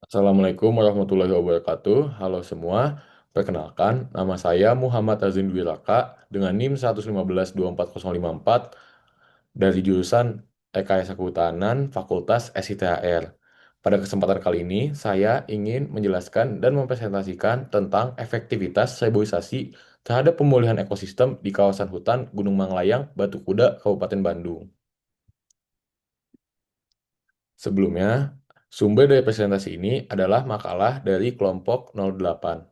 Assalamualaikum warahmatullahi wabarakatuh. Halo semua. Perkenalkan, nama saya Muhammad Azin Dwiraka dengan NIM 115.24054 dari jurusan Rekayasa Kehutanan Fakultas SITHR. Pada kesempatan kali ini, saya ingin menjelaskan dan mempresentasikan tentang efektivitas reboisasi terhadap pemulihan ekosistem di kawasan hutan Gunung Manglayang, Batu Kuda, Kabupaten Bandung. Sebelumnya, sumber dari presentasi ini adalah makalah dari kelompok 08.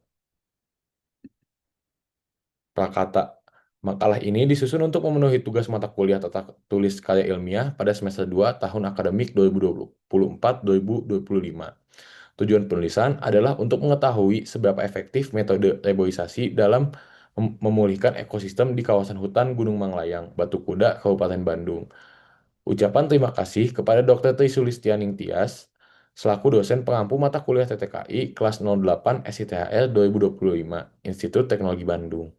Prakata. Makalah ini disusun untuk memenuhi tugas mata kuliah tata tulis karya ilmiah pada semester 2 tahun akademik 2024-2025. Tujuan penulisan adalah untuk mengetahui seberapa efektif metode reboisasi dalam memulihkan ekosistem di kawasan hutan Gunung Manglayang, Batu Kuda, Kabupaten Bandung. Ucapan terima kasih kepada Dr. Tri Sulistianing Tias, selaku dosen pengampu mata kuliah TTKI kelas 08 SITHR 2025, Institut Teknologi Bandung.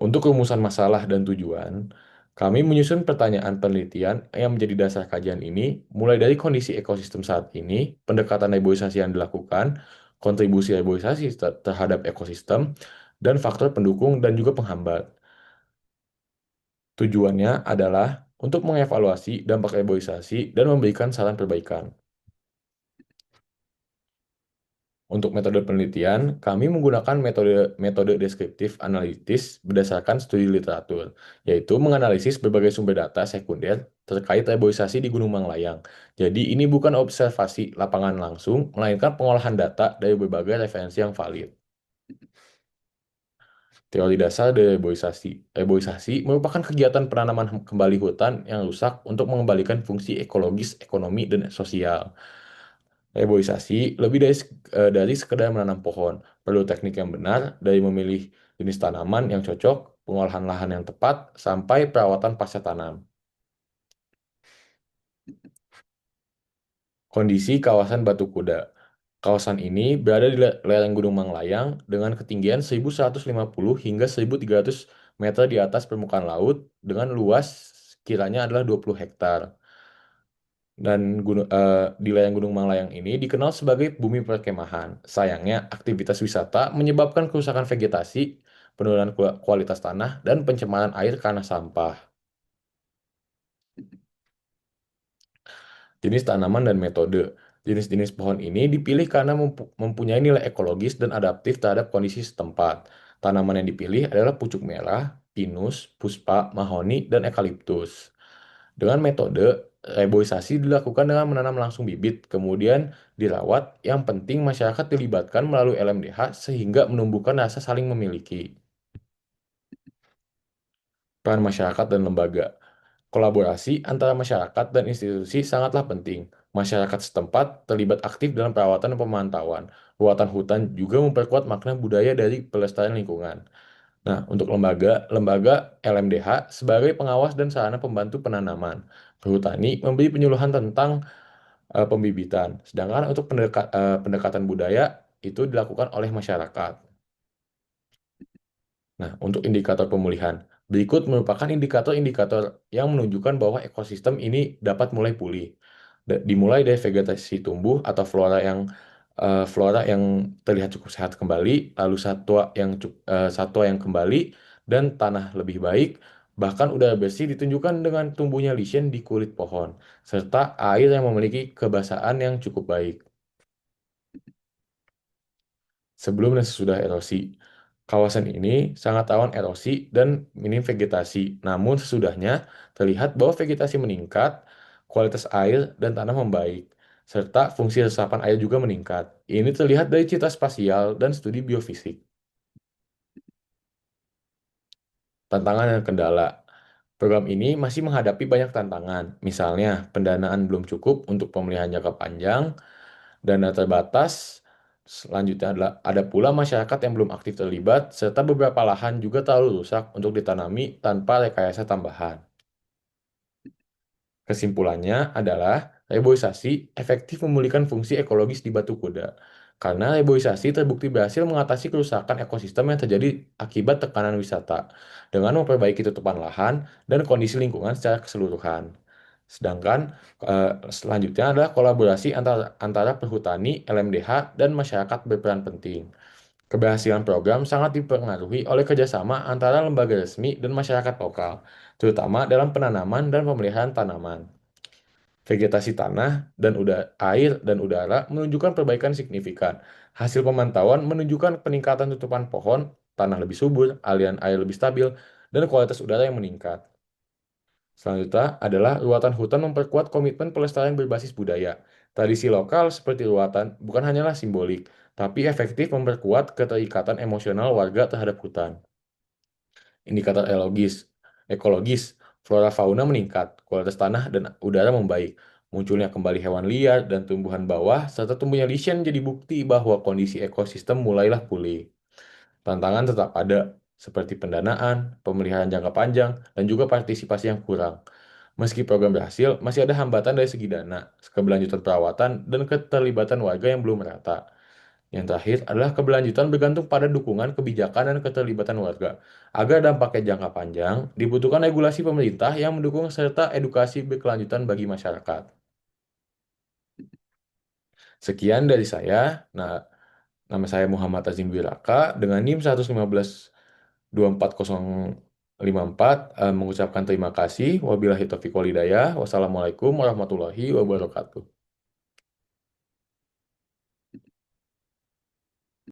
Untuk rumusan masalah dan tujuan, kami menyusun pertanyaan penelitian yang menjadi dasar kajian ini, mulai dari kondisi ekosistem saat ini, pendekatan reboisasi yang dilakukan, kontribusi reboisasi terhadap ekosistem, dan faktor pendukung dan juga penghambat. Tujuannya adalah untuk mengevaluasi dampak reboisasi dan memberikan saran perbaikan. Untuk metode penelitian, kami menggunakan metode metode deskriptif analitis berdasarkan studi literatur, yaitu menganalisis berbagai sumber data sekunder terkait reboisasi di Gunung Manglayang. Jadi ini bukan observasi lapangan langsung, melainkan pengolahan data dari berbagai referensi yang valid. Teori dasar dari reboisasi. Reboisasi merupakan kegiatan penanaman kembali hutan yang rusak untuk mengembalikan fungsi ekologis, ekonomi, dan sosial. Reboisasi lebih dari sekedar menanam pohon. Perlu teknik yang benar dari memilih jenis tanaman yang cocok, pengolahan lahan yang tepat, sampai perawatan pasca tanam. Kondisi kawasan Batu Kuda. Kawasan ini berada di lereng Gunung Manglayang dengan ketinggian 1150 hingga 1300 meter di atas permukaan laut dengan luas kiranya adalah 20 hektar. Dan di lereng Gunung Manglayang ini dikenal sebagai bumi perkemahan. Sayangnya, aktivitas wisata menyebabkan kerusakan vegetasi, penurunan kualitas tanah, dan pencemaran air karena sampah. Jenis tanaman dan metode. Jenis-jenis pohon ini dipilih karena mempunyai nilai ekologis dan adaptif terhadap kondisi setempat. Tanaman yang dipilih adalah pucuk merah, pinus, puspa, mahoni, dan eukaliptus. Dengan metode reboisasi dilakukan dengan menanam langsung bibit, kemudian dirawat. Yang penting masyarakat dilibatkan melalui LMDH sehingga menumbuhkan rasa saling memiliki. Peran masyarakat dan lembaga. Kolaborasi antara masyarakat dan institusi sangatlah penting. Masyarakat setempat terlibat aktif dalam perawatan dan pemantauan. Ruatan hutan juga memperkuat makna budaya dari pelestarian lingkungan. Nah, untuk lembaga LMDH sebagai pengawas dan sarana pembantu penanaman. Perhutani memberi penyuluhan tentang pembibitan, sedangkan untuk pendekatan budaya itu dilakukan oleh masyarakat. Nah, untuk indikator pemulihan, berikut merupakan indikator-indikator yang menunjukkan bahwa ekosistem ini dapat mulai pulih. Dimulai dari vegetasi tumbuh atau flora yang terlihat cukup sehat kembali, lalu satwa yang kembali dan tanah lebih baik, bahkan udara bersih ditunjukkan dengan tumbuhnya lichen di kulit pohon, serta air yang memiliki kebasahan yang cukup baik. Sebelum dan sesudah erosi. Kawasan ini sangat rawan erosi dan minim vegetasi. Namun sesudahnya terlihat bahwa vegetasi meningkat, kualitas air dan tanah membaik, serta fungsi resapan air juga meningkat. Ini terlihat dari citra spasial dan studi biofisik. Tantangan dan kendala. Program ini masih menghadapi banyak tantangan, misalnya pendanaan belum cukup untuk pemeliharaan jangka panjang, dana terbatas. Selanjutnya adalah ada pula masyarakat yang belum aktif terlibat, serta beberapa lahan juga terlalu rusak untuk ditanami tanpa rekayasa tambahan. Kesimpulannya adalah reboisasi efektif memulihkan fungsi ekologis di Batu Kuda. Karena reboisasi terbukti berhasil mengatasi kerusakan ekosistem yang terjadi akibat tekanan wisata dengan memperbaiki tutupan lahan dan kondisi lingkungan secara keseluruhan. Sedangkan selanjutnya adalah kolaborasi antara perhutani, LMDH, dan masyarakat berperan penting. Keberhasilan program sangat dipengaruhi oleh kerjasama antara lembaga resmi dan masyarakat lokal, terutama dalam penanaman dan pemeliharaan tanaman. Vegetasi tanah dan air dan udara menunjukkan perbaikan signifikan. Hasil pemantauan menunjukkan peningkatan tutupan pohon, tanah lebih subur, aliran air lebih stabil, dan kualitas udara yang meningkat. Selanjutnya adalah ruatan hutan memperkuat komitmen pelestarian berbasis budaya. Tradisi lokal seperti ruatan bukan hanyalah simbolik, tapi efektif memperkuat keterikatan emosional warga terhadap hutan. Indikator ekologis, flora fauna meningkat, kualitas tanah dan udara membaik. Munculnya kembali hewan liar dan tumbuhan bawah, serta tumbuhnya lichen jadi bukti bahwa kondisi ekosistem mulailah pulih. Tantangan tetap ada, seperti pendanaan, pemeliharaan jangka panjang, dan juga partisipasi yang kurang. Meski program berhasil, masih ada hambatan dari segi dana, keberlanjutan perawatan, dan keterlibatan warga yang belum merata. Yang terakhir adalah keberlanjutan bergantung pada dukungan kebijakan dan keterlibatan warga. Agar dampaknya jangka panjang, dibutuhkan regulasi pemerintah yang mendukung serta edukasi berkelanjutan bagi masyarakat. Sekian dari saya. Nah, nama saya Muhammad Azim Wiraka dengan NIM 115.24054 mengucapkan terima kasih. Wabillahi taufiq walhidayah. Wassalamualaikum warahmatullahi wabarakatuh.